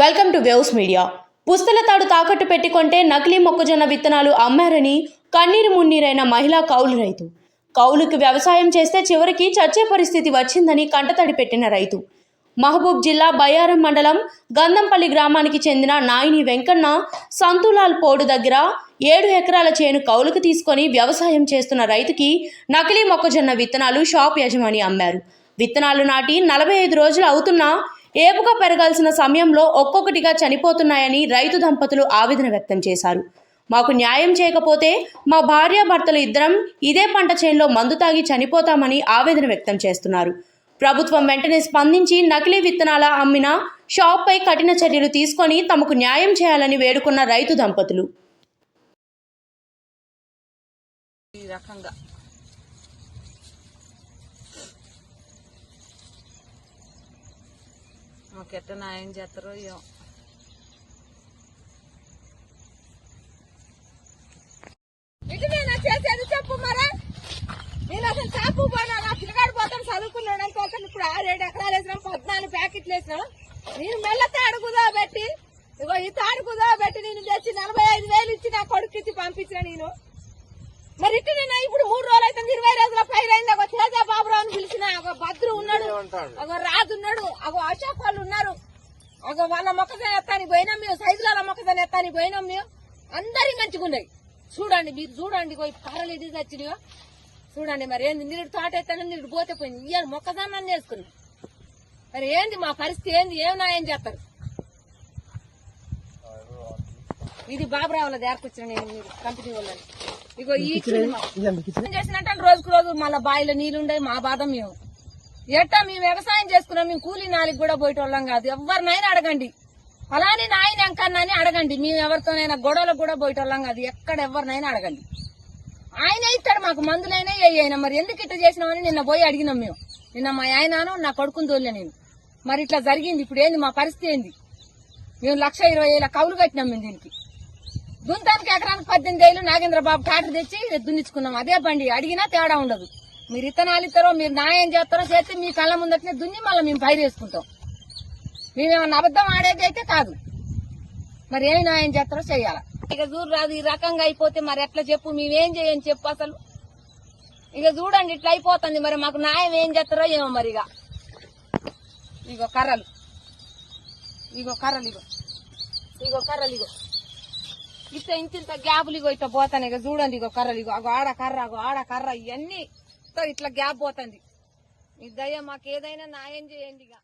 Welcome to Waves Media. పుస్తల తాడు తాకట్టు పెట్టుకుంటే నకిలీ మొక్కజొన్న విత్తనాలు అమ్మారని కన్నీరు మున్నీరైన మహిళా కౌలు రైతు. కౌలుకి వ్యవసాయం చేస్తే చివరికి చచ్చే పరిస్థితి వచ్చిందని కంటతడి పెట్టిన రైతు. మహబూబ్ జిల్లా బయ్యారం మండలం గంధంపల్లి గ్రామానికి చెందిన నాయిని వెంకన్న సంతులాల్ పోడు దగ్గర 7 ఎకరాల చేను కౌలుకు తీసుకొని వ్యవసాయం చేస్తున్న రైతుకి నకిలీ మొక్కజొన్న విత్తనాలు షాప్ యజమాని అమ్మారు. విత్తనాలు నాటి 45 రోజులు అవుతున్నా ఏపుగా పెరగాల్సిన సమయంలో ఒక్కొక్కటిగా చనిపోతున్నాయని రైతు దంపతులు ఆవేదన వ్యక్తం చేశారు. మాకు న్యాయం చేయకపోతే మా భార్యాభర్తలు ఇద్దరం ఇదే పంట చేనులో మందు తాగి చనిపోతామని ఆవేదన వ్యక్తం చేస్తున్నారు. ప్రభుత్వం వెంటనే స్పందించి నకిలీ విత్తనాల అమ్మిన షాప్పై కఠిన చర్యలు తీసుకొని తమకు న్యాయం చేయాలని వేడుకున్న రైతు దంపతులు. మాకెట్ట న్యాయం చేస్తారో ఏమో. చేసేది చెప్పు మరా. నేను అసలు చాపు పోయినా నా పిల్లగాడు పోతాను చదువుకున్నాడు పోతాను. ఇప్పుడు 6-7 ఎకరాలు వేసినాం, 14 ప్యాకెట్లు వేసినాం. నేను మెల్ల తాడుకుదా పెట్టి ఇగో ఈ తాడుకుదా పెట్టి నేను తెచ్చి 45,000 ఇచ్చి నా కొడుకు ఇచ్చి పంపించిన. నేను మరి ఇటు నేను ఇప్పుడు 3 రోజులు అయితే 20 రోజుల పైరైంది. అగో తేజ బాబురావు అని పిలిచిన, అగో భద్రు ఉన్నాడు, అగో రాజు ఉన్నాడు, అగో అశోక్ వాళ్ళు ఉన్నారు. అగో వాళ్ళ మొక్కజొన్న ఎత్తానికి పోయినాం మేము, సైజుల మొక్కజొన్న ఎత్తానికి పోయినాం మేము. అందరి మంచిగా ఉన్నాయి. చూడండి మీరు చూడండి, కర్రలు ఇది వచ్చినాయో చూడండి. మరి ఏంది నీరు తోట ఎత్తాను, నీరు పోతే పోయింది. ఇవాళ మొక్కజొన్న చేసుకున్నాం. మరి ఏంది మా పరిస్థితి ఏంది? ఏం న్యాయం చేస్తారు? ఇది బాబురావుల దేరకొచ్చిన నేను మీరు కంపెనీ వాళ్ళని. ఇగో ఈ చేసినట్టు రోజుకు రోజు మళ్ళీ బావిలో నీళ్లుండే మా బాధ. మేము ఎట్టా మేము వ్యవసాయం చేసుకున్నాం. మేము కూలీ నాలుగు కూడా పోయేటోళ్ళం కాదు. ఎవరినైనా అడగండి, అలానే నాయన ఎంకన్నా అని అడగండి. మేము ఎవరితోనైనా గొడవలకు కూడా పోయేటోళ్ళం కాదు. ఎక్కడ ఎవరినైనా అడగండి, ఆయన ఇస్తాడు మాకు మందులైనా అయినా. మరి ఎందుకు ఇట్లా చేసినామని నిన్న పోయి అడిగినాం మేము. నిన్న మా ఆయనను నా కొడుకుని తోలే నేను. మరి ఇట్లా జరిగింది. ఇప్పుడు ఏంది మా పరిస్థితి ఏంది? మేము 1,20,000 కౌలు కట్టినాం. మేము దీనికి దుంతానికి ఎకరానికి 18,000 నాగేంద్రబాబు ట్రాక్టర్ తెచ్చి దున్నించుకున్నాం. అదే బండి అడిగినా తేడా ఉండదు. మీరు ఇత్తనాలు ఇస్తారో మీరు న్యాయం చేస్తారో చేస్తే మీ కళ్ళ ముందటనే దున్ని మళ్ళీ మేము పైరు వేసుకుంటాం. మేమేమన్నా అబద్ధం ఆడేది అయితే కాదు. మరి ఏమి న్యాయం చేస్తారో చెయ్యాల. ఇక చూడు రాదు, ఈ రకంగా అయిపోతే మరి ఎట్లా చెప్పు? మేమేం చేయని చెప్పు అసలు. ఇక చూడండి ఇట్లా అయిపోతుంది. మరి మాకు న్యాయం ఏం చేస్తారో ఏమో. మరి ఇగో కర్రలు, ఇగో కర్రలు, ఇగో కర్రలు, ఇగో ఇంత గ్యాపులు ఇగో ఇట్లా పోతాను. ఇక చూడండి ఇగో కర్రలు, ఇగో అగో ఆడ కర్ర ఇవన్నీ ఇట్లా గ్యాప్ పోతుంది. ఈ దయ మాకు ఏదైనా న్యాయం చేయండి. ఇక